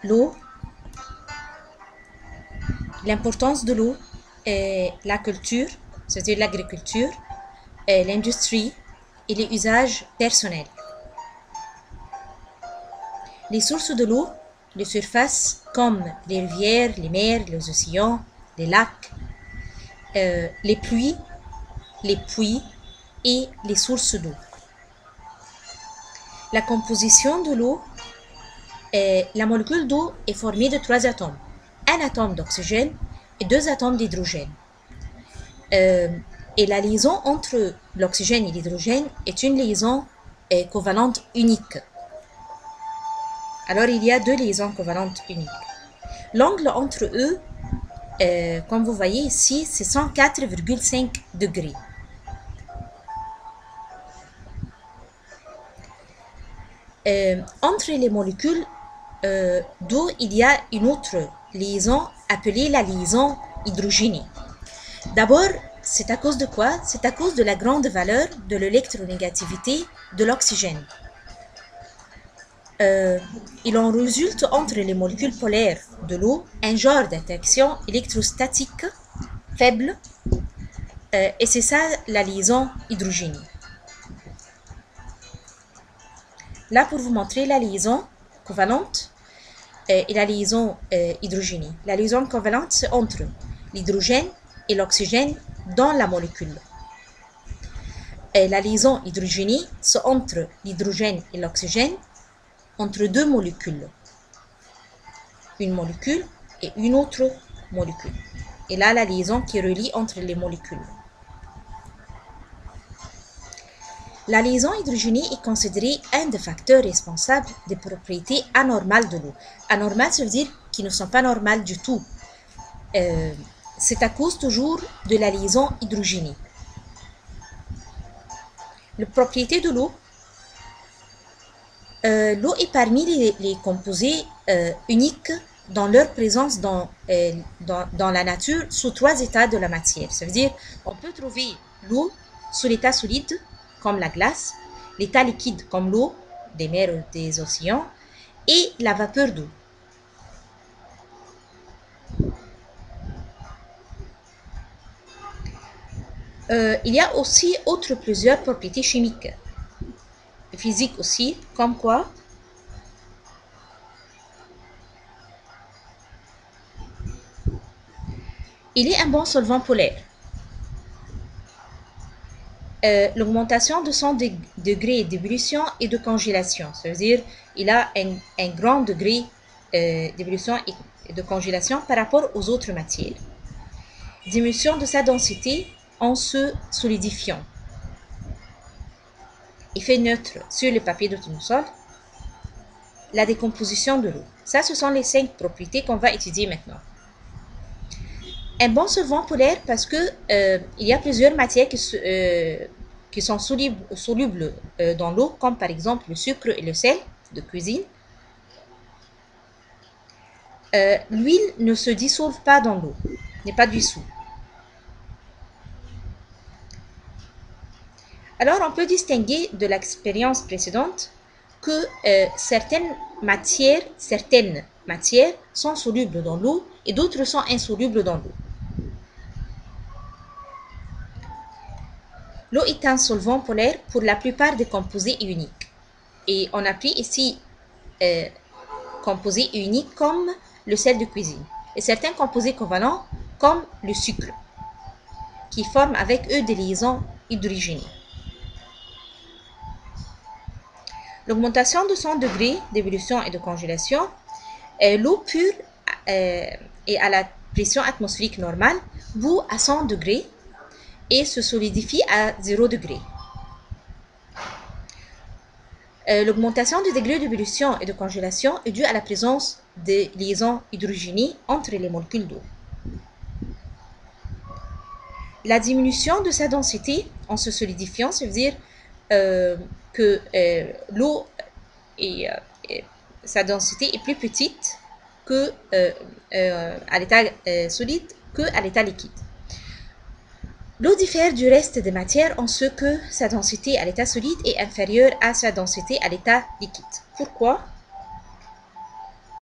l'eau, l'importance de l'eau, la culture, c'est-à-dire l'agriculture, l'industrie et les usages personnels. Les sources de l'eau, les surfaces comme les rivières, les mers, les océans, les lacs, les pluies, les puits et les sources d'eau. La composition de l'eau, la molécule d'eau est formée de 3 atomes. Un atome d'oxygène et 2 atomes d'hydrogène. Et la liaison entre l'oxygène et l'hydrogène est une liaison covalente unique. Alors il y a 2 liaisons covalentes uniques. L'angle entre eux, comme vous voyez ici, c'est 104,5 degrés. Entre les molécules d'eau, il y a une autre liaison appelée la liaison hydrogénée. D'abord, c'est à cause de quoi? C'est à cause de la grande valeur de l'électronégativité de l'oxygène. Il en résulte entre les molécules polaires de l'eau un genre d'interaction électrostatique faible, et c'est ça la liaison hydrogénée. Là, pour vous montrer la liaison covalente et la liaison hydrogénée. La liaison covalente, c'est entre l'hydrogène et l'oxygène dans la molécule. Et la liaison hydrogénée, c'est entre l'hydrogène et l'oxygène, entre 2 molécules. Une molécule et une autre molécule. Et là, la liaison qui relie entre les molécules. La liaison hydrogénée est considérée un des facteurs responsables des propriétés anormales de l'eau. Anormales, ça veut dire qu'ils ne sont pas normales du tout. C'est à cause toujours de la liaison hydrogénée. Les propriétés de l'eau. L'eau est parmi les composés uniques dans leur présence dans la nature sous 3 états de la matière. Ça veut dire on peut trouver l'eau sous l'état solide, comme la glace, l'état liquide comme l'eau des mers ou des océans, et la vapeur d'eau. Il y a aussi plusieurs propriétés chimiques, physiques aussi, comme quoi il est un bon solvant polaire. L'augmentation de son degré d'ébullition et de congélation. Ça veut dire il a un grand degré d'ébullition et de congélation par rapport aux autres matières. Diminution de sa densité en se solidifiant. Effet neutre sur le papier de tournesol. La décomposition de l'eau. Ça, ce sont les 5 propriétés qu'on va étudier maintenant. Un bon solvant polaire parce que il y a plusieurs matières qui sont solubles dans l'eau, comme par exemple le sucre et le sel de cuisine. L'huile ne se dissolve pas dans l'eau, n'est pas dissous. Alors, on peut distinguer de l'expérience précédente que certaines matières sont solubles dans l'eau et d'autres sont insolubles dans l'eau. L'eau est un solvant polaire pour la plupart des composés uniques. Et on a pris ici composés uniques comme le sel de cuisine. Et certains composés covalents comme le sucre, qui forment avec eux des liaisons hydrogénées. L'augmentation de son degré d'ébullition et de congélation, l'eau pure et à la pression atmosphérique normale bout à 100 degrés et se solidifie à 0 degré. L'augmentation du degré d'ébullition et de congélation est due à la présence de liaisons hydrogénées entre les molécules d'eau. La diminution de sa densité en se solidifiant, ça veut dire que l'eau sa densité est plus petite que à l'état solide qu'à l'état liquide. L'eau diffère du reste des matières en ce que sa densité à l'état solide est inférieure à sa densité à l'état liquide. Pourquoi?